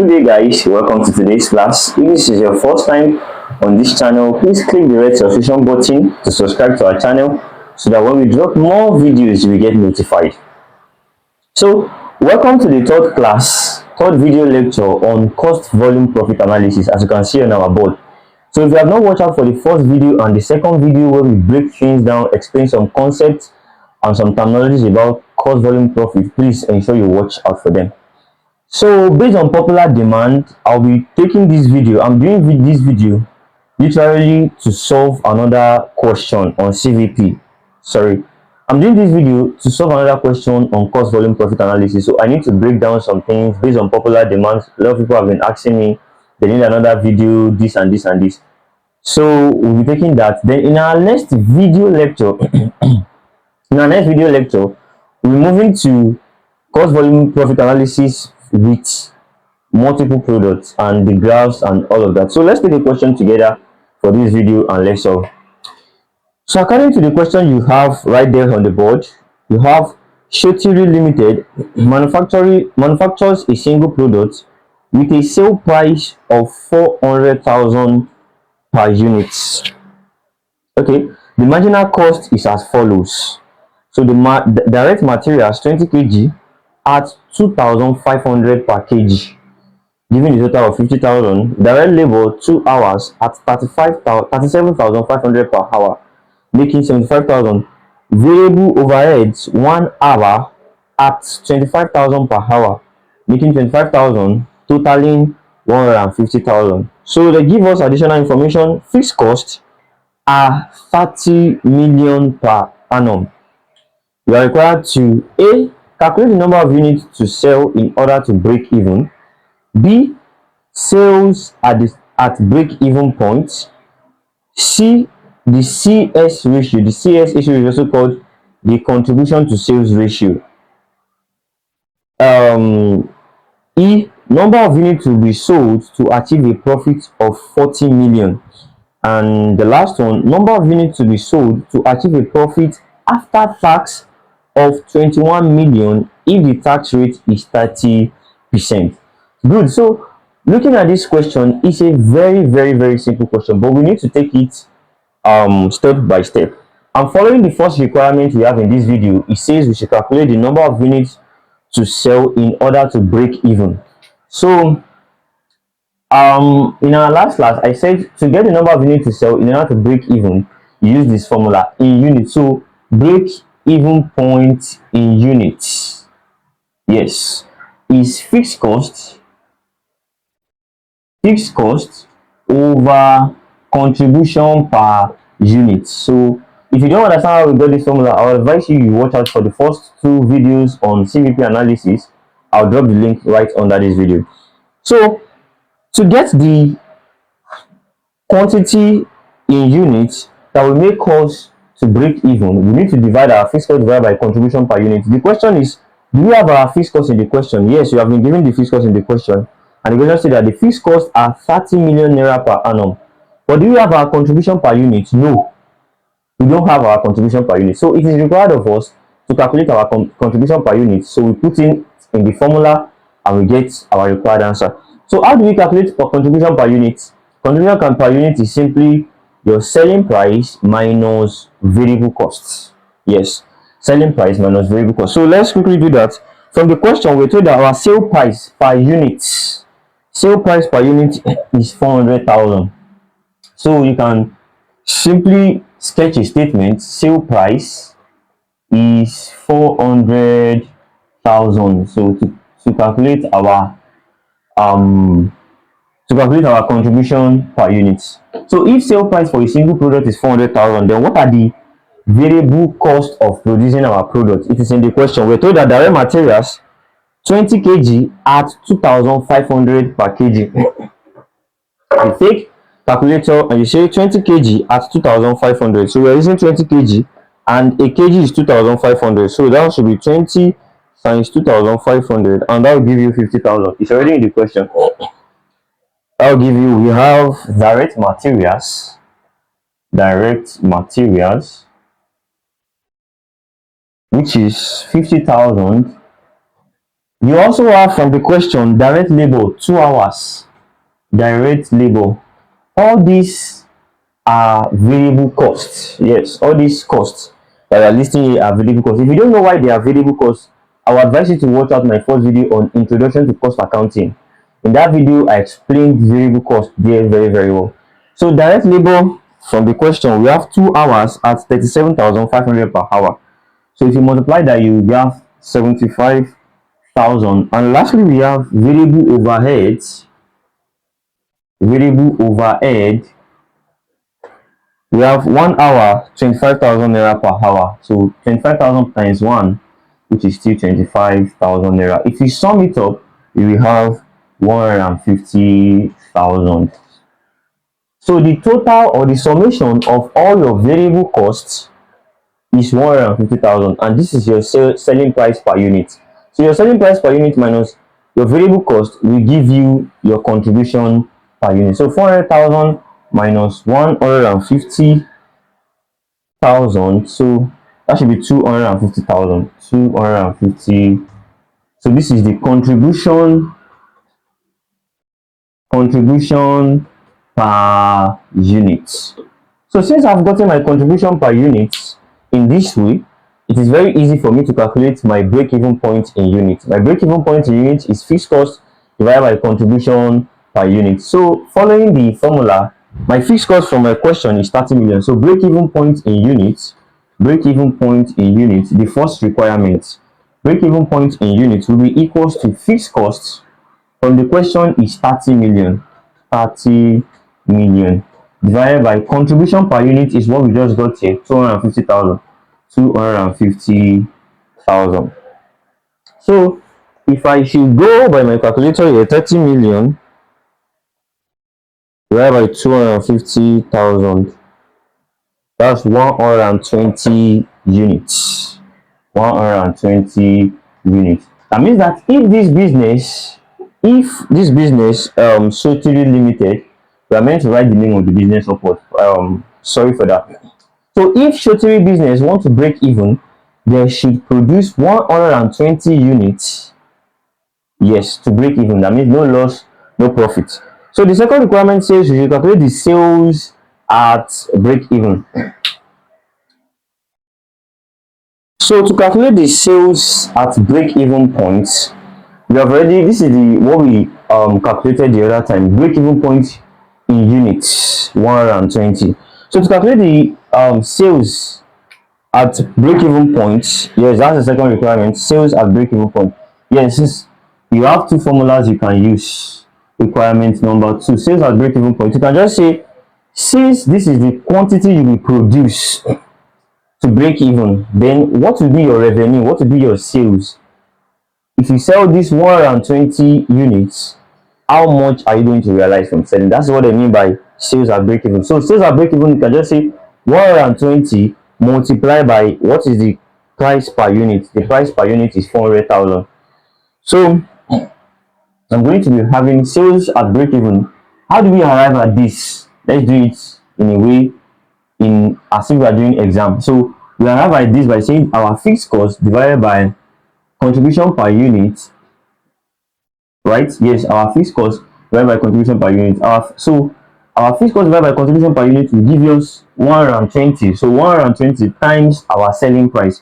Good day guys, welcome to today's class. If this is your first time on this channel, please click the red subscription button to subscribe to our channel so that when we drop more videos you will get notified. So welcome to the third video lecture on cost volume profit analysis, as you can see on our board. So if you have not watched out for the first video and the second video where we break things down, explain some concepts and some terminologies about cost volume profit, please ensure you watch out for them. So based on popular demand, I'll be taking this video. I'm doing this video literally to solve another question on CVP. I'm doing this video to solve another question on cost volume profit analysis. So I need to break down some things based on popular demands. A lot of people have been asking me they need another video, this and this and this. So we'll be taking that. Then in our next video lecture, we're moving to cost volume profit analysis with multiple products and the graphs and all of that. So let's take a question together for this video and let's solve. So according to the question you have right there on the board, you have Shotiri Limited manufactures a single product with a sale price of 400,000 per unit. Okay, the marginal cost is as follows. So the direct materials 20 kg at 2,500 per kg, giving a total of 50,000. Direct labor 2 hours at 37,500 per hour, making 75,000. Variable overheads 1 hour at 25,000 per hour, making 25,000, totaling 150,000. So they give us additional information. Fixed costs are 30 million per annum. You are required to A, calculate the number of units to sell in order to break even. B, sales at break-even point. C, the CS ratio. The CS ratio is also called the contribution to sales ratio. E, number of units to be sold to achieve a profit of 40 million. And the last one, number of units to be sold to achieve a profit after tax of 21 million if the tax rate is 30%. Good. So looking at this question, it's a very simple question, but we need to take it step by step. And following the first requirement we have in this video, it says we should calculate the number of units to sell in order to break even. So in our last class I said to get the number of units to sell in order to break even, you use this formula in units. So break even point in units, yes, is fixed cost over contribution per unit. So if you don't understand how we got this formula, I would advise you watch out for the first two videos on CVP analysis. I'll drop the link right under this video. So to get the quantity in units that will make us to break even, we need to divide our fixed cost divided by contribution per unit. The question is, do we have our fixed cost in the question? Yes, you have been given the fixed cost in the question, and the question says that the fixed costs are 30 million naira per annum. But do we have our contribution per unit? No, we don't have our contribution per unit. So it is required of us to calculate our contribution per unit. So we put in the formula and we get our required answer. So how do we calculate for contribution per unit? Contribution per unit is simply your selling price minus variable costs. Yes, selling price minus variable costs. So let's quickly do that. From the question, we're told that our sale price per unit is 400,000. So you can simply sketch a statement. Sale price is 400,000. So to calculate our contribution per unit. So if sale price for a single product is 400,000, then what are the variable cost of producing our product? It is in the question. We're told that direct materials 20 kg at 2,500 per kg. You take calculator and you say 20 kg at 2,500. So we're using 20 kg and a kg is 2,500. So that should be 20 times 2,500 and that will give you 50,000. It's already in the question. I'll give you, we have direct materials, which is 50,000 You also have from the question direct labor 2 hours. Direct labor. All these are variable costs. Yes, all these costs that are listed here are variable costs. If you don't know why they are variable costs, I would advise you to watch out my first video on introduction to cost accounting. In that video, I explained variable cost there very well. So direct labor from the question, we have 2 hours at 37,500 per hour. So if you multiply that, you have 75,000. And lastly, we have variable overheads. Variable overhead, we have 1 hour 25,000 naira per hour. So 25,000 times 1, which is still 25,000 naira. If you sum it up, you will have 150,000. So the total or the summation of all your variable costs is 150,000, and this is your selling price per unit. So your selling price per unit minus your variable cost will give you your contribution per unit. So 400,000 minus 150,000, so that should be 250,000. 250. So this is the contribution per unit. So since I've gotten my contribution per unit in this way, it is very easy for me to calculate my break-even point in unit. My break-even point in unit is fixed cost divided by contribution per unit. So following the formula, my fixed cost from my question is 30 million. So break-even point in units, the first requirement, break-even point in units will be equals to fixed costs from the question is 30 million. 30 million divided by contribution per unit is what we just got here, 250,000. 250,000. So if I should go by my calculator here, 30 million divided by 250,000, that's 120 units. 120 units. That means that if this business Sotiri Limited, we are meant to write the name of the business upward. Sorry for that. So if Sotiri business wants to break even, they should produce 120 units. Yes, to break even. That means no loss, no profit. So the second requirement says you should calculate the sales at break even. So to calculate the sales at break even points, we have already, this is the what we calculated the other time, break even point in units, 120. So to calculate the sales at break even point, yes, that's the second requirement, sales at break even point. Yes, since you have two formulas you can use. Requirement number 2, sales at break even point, you can just say, since this is the quantity you will produce to break even, then what will be your revenue, what will be your sales? If you sell this 120 units, how much are you going to realize from selling? That's what I mean by sales at break even. So sales at break even, you can just say 120 multiplied by what is the price per unit. The price per unit is 400,000. So I'm going to be having sales at break even. How do we arrive at this? Let's do it in a way, in as if we are doing exam. So we arrive at this by saying our fixed cost divided by contribution per unit, right? Yes, our fixed cost divided by contribution per unit. Our fixed cost divided by contribution per unit will give us 120. So 120 times our selling price,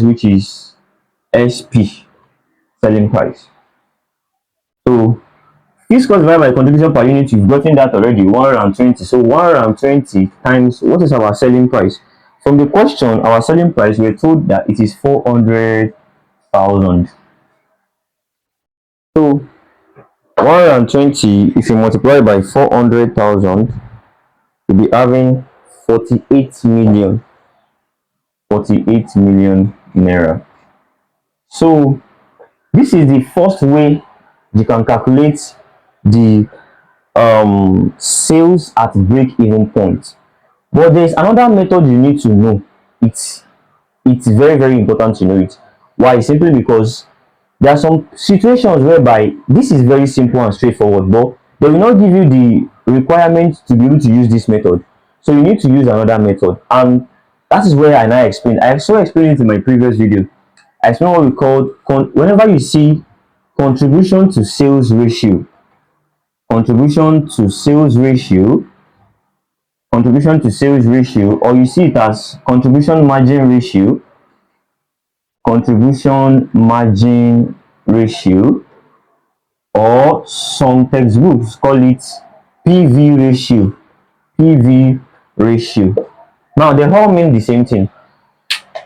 which is SP, selling price. So fixed cost divided by contribution per unit, you've gotten that already, 120. So 120 times what is our selling price? From the question, our selling price, we're told that it is 400,000. So 120, if you multiply by 400,000, you'll be having 48 million. 48 million naira. So this is the first way you can calculate the sales at break even point. But there's another method you need to know. It's very important to know it. Why? Simply because there are some situations whereby this is very simple and straightforward, but they will not give you the requirement to be able to use this method. So you need to use another method, and that is where I now explain. I also explained it in my previous video. I explain what we call whenever you see contribution to sales ratio, contribution to sales ratio, contribution to sales ratio, or you see it as contribution margin ratio, contribution margin ratio, or some textbooks call it PV ratio, PV ratio. Now they all mean the same thing.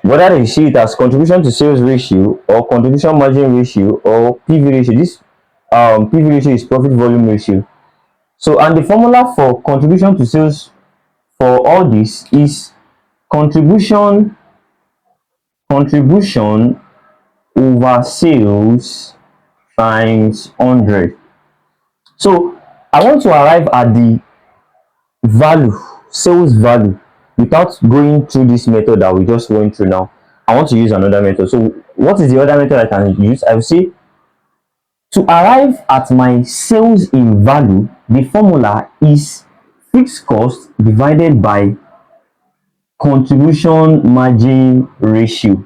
Whether you see it as contribution to sales ratio or contribution margin ratio or PV ratio, this PV ratio is profit volume ratio. So, and the formula for contribution to sales for all this is contribution over sales times 100. So I want to arrive at the value, sales value, without going through this method that we just went through now. I want to use another method. So what is the other method I can use? I will say to arrive at my sales in value, the formula is fixed cost divided by contribution margin ratio.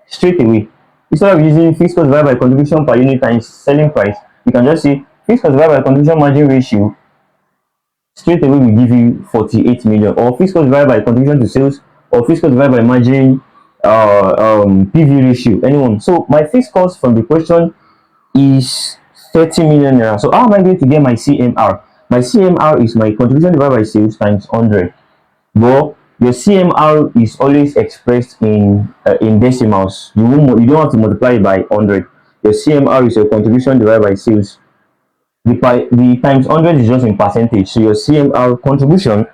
Straight away, instead of using fixed cost divided by contribution per unit times selling price, you can just say fixed cost divided by contribution margin ratio. Straight away will give you 48 million, or fixed cost divided by contribution to sales, or fixed cost divided by margin PV ratio, anyone. So my fixed cost from the question is 30 million naira. So how am I going to get my CMR? My CMR is my contribution divided by sales times 100. But your CMR is always expressed in decimals. You don't have to multiply it by 100. Your CMR is your contribution divided by sales. The times 100 is just in percentage. So your CMR contribution.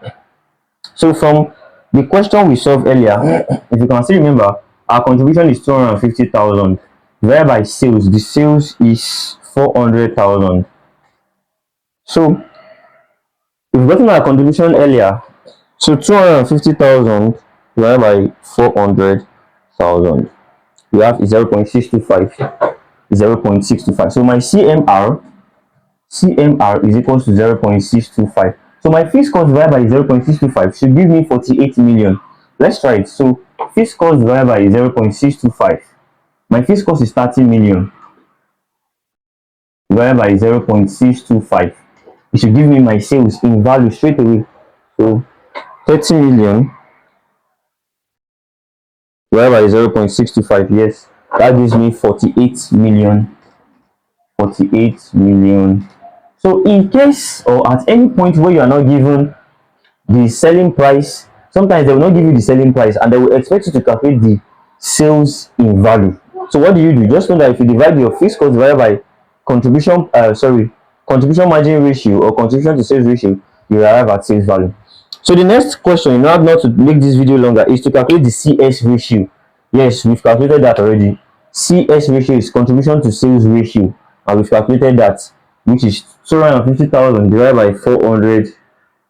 So from the question we solved earlier, if you can still remember, our contribution is 250,000 divided by sales. The sales is 400,000. So we've gotten our contribution earlier. So 250,000 divided by 400,000. We have 0.625. 0.625. So my CMR is equals to 0.625. So my fixed cost divided by 0.625 should give me 48 million. Let's try it. So fixed cost divided by 0.625. My fixed cost is 30 million divided by 0.625. It should give me my sales in value straight away. So 30 million divided by 0.625. Yes, that gives me 48 million. 48 million. So in case or at any point where you are not given the selling price, sometimes they will not give you the selling price and they will expect you to calculate the sales in value. So what do? Just know that if you divide your fixed cost divided by contribution margin ratio or contribution to sales ratio, you will arrive at sales value. So the next question, in order not to make this video longer, is to calculate the CS ratio. Yes, we've calculated that already. CS ratio is contribution to sales ratio, and we've calculated that, which is 250,000 divided by 400.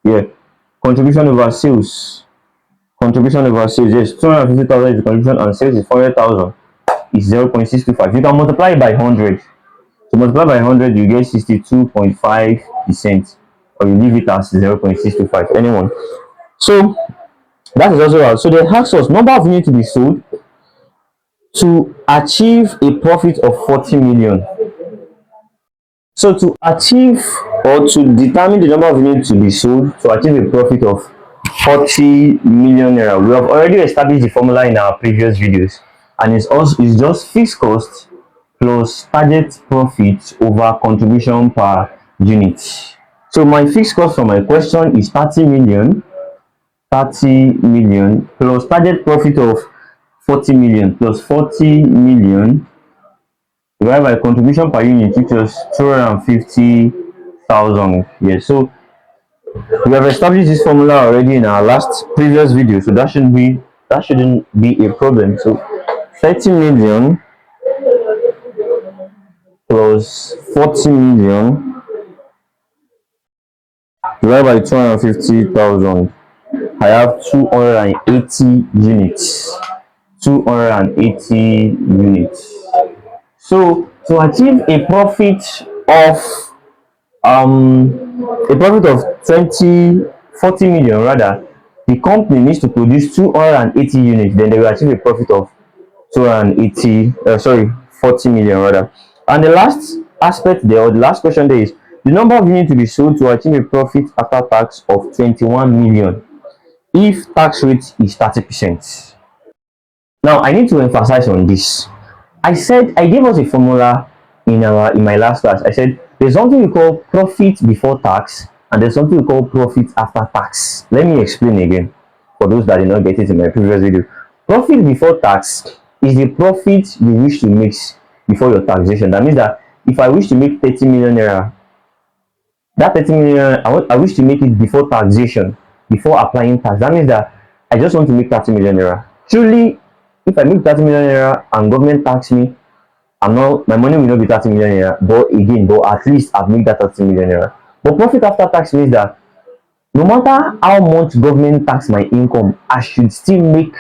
Yeah, contribution over sales. Contribution over sales. Yes, 250,000 is contribution and sales is 400,000. Is 0.625. You can multiply it by 100. So multiply by 100, you get 62.5%, or you leave it as 0.625. Anyone. So that is also out. So they ask us number of units to be sold to achieve a profit of 40 million. So to achieve or to determine the number of units to be sold to achieve a profit of 40 million naira, we have already established the formula in our previous videos, and it's just fixed cost plus target profit over contribution per unit. So my fixed cost for my question is 30 million plus target profit of 40 million plus 40 million divided by contribution per unit, which was 250,000. Yes, so we have established this formula already in our previous video, so that shouldn't be a problem. So 30 million plus 40 million divided by 250,000. I have 280 units. 280 units. So to achieve a profit of 40 million rather, the company needs to produce 280 units, then they will achieve a profit of 280 sorry 40 million rather. And the last aspect there, or the last question there, is the number of units to be sold to achieve a profit after tax of 21 million if tax rate is 30%. Now I need to emphasize on this. I gave us a formula in my last class. I said there's something we call profit before tax and there's something we call profit after tax. Let me explain again for those that did not get it in my previous video. Profit before tax is the profit you wish to make before your taxation. That means that if I wish to make 30 million naira, that 30 million I wish to make it before taxation, before applying tax. That means that I just want to make 30 million naira. Truly, if I make 30 million naira and government tax me, my money will not be 30 million naira, but at least I've made that 30 million naira. But profit after tax means that no matter how much government tax my income, I should still make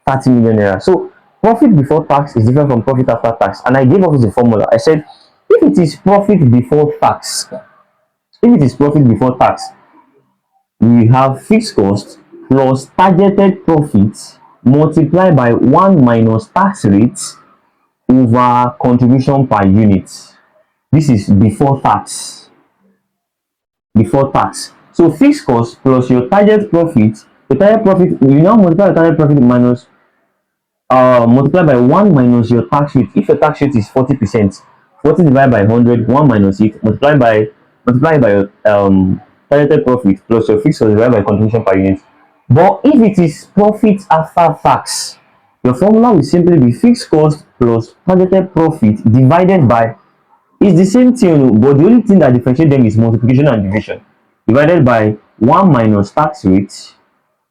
30 million naira. So profit before tax is different from profit after tax. And I gave us the formula. I said if it is profit before tax, we have fixed cost plus targeted profit multiplied by 1 minus tax rate over contribution per unit. This is before tax. So fixed cost plus your target profit, you now multiply the target profit minus multiply by 1 minus your tax rate. If your tax rate is 40%, 40 divided by 100, 1 minus it, multiply by your targeted profit plus your fixed cost divided by contribution per unit. But if it is profit after tax, your formula will simply be fixed cost plus targeted profit divided by, it's the same thing, but the only thing that differentiates them is multiplication and division, divided by 1 minus tax rate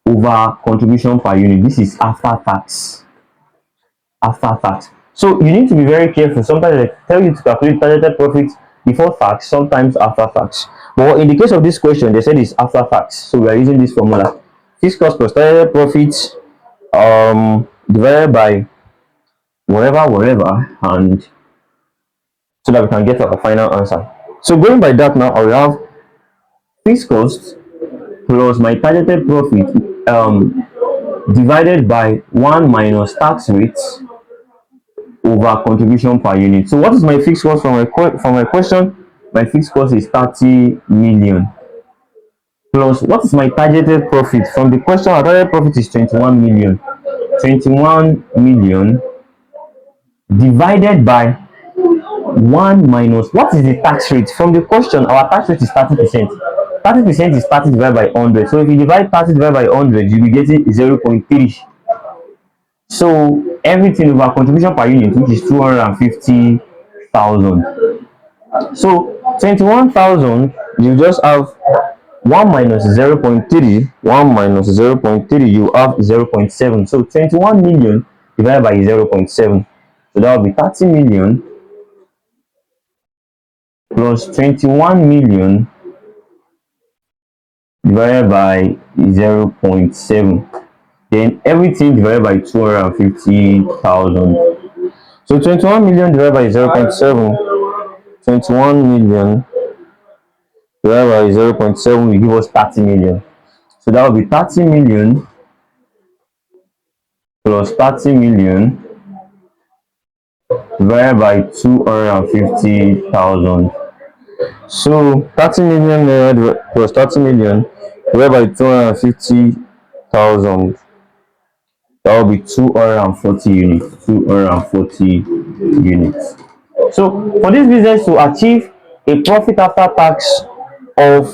over contribution per unit. This is after tax. So you need to be very careful. Sometimes they tell you to calculate targeted profit before tax, sometimes after tax. But in the case of this question, they said it's after tax. So we are using this formula. Fixed cost plus targeted profit divided by whatever, and so that we can get our final answer. So going by that now, I will have fixed cost plus my targeted profit divided by 1 minus tax rate over contribution per unit. So what is my fixed cost from my question? My fixed cost is 30 million. Plus what is my targeted profit from the question? Our targeted profit is 21 million. 21 million divided by 1 minus, what is the tax rate from the question? Our tax rate is 30%. 30% is 30 divided by 100. So if you divide 30 divided by 100, you'll be getting 0.3. So everything over contribution per unit, which is 250,000. So 21,000, you just have 1 minus 0.3. 1 minus 0.3, you have 0.7. So 21 million divided by 0.7. So that will be 30 million plus 21 million divided by 0.7. Then everything divided by 250,000. So 21 million divided by 0.7. 21 million divided by 0.7 will give us 30 million. So that will be 30 million plus 30 million divided by 250,000. So 30 million plus 30 million divided by 250,000. That will be 240 units. 240 units. So for this business to achieve a profit after tax of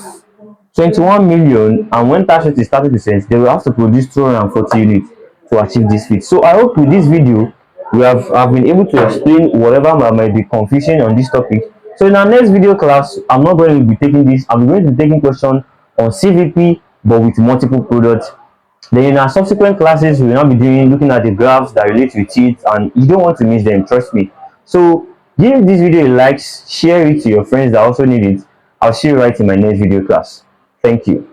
21 million, and when tax rate is 30%, they will have to produce 240 units to achieve this feat. So I hope with this video I've been able to explain whatever might be confusing on this topic. So in our next video class, I'm not going to be taking this. I'm going to be taking questions on CVP but with multiple products. Then in our subsequent classes, we will now be looking at the graphs that relate with it, and you don't want to miss them, trust me. So give this video a like, share it to your friends that also need it. I'll see you right in my next video class. Thank you.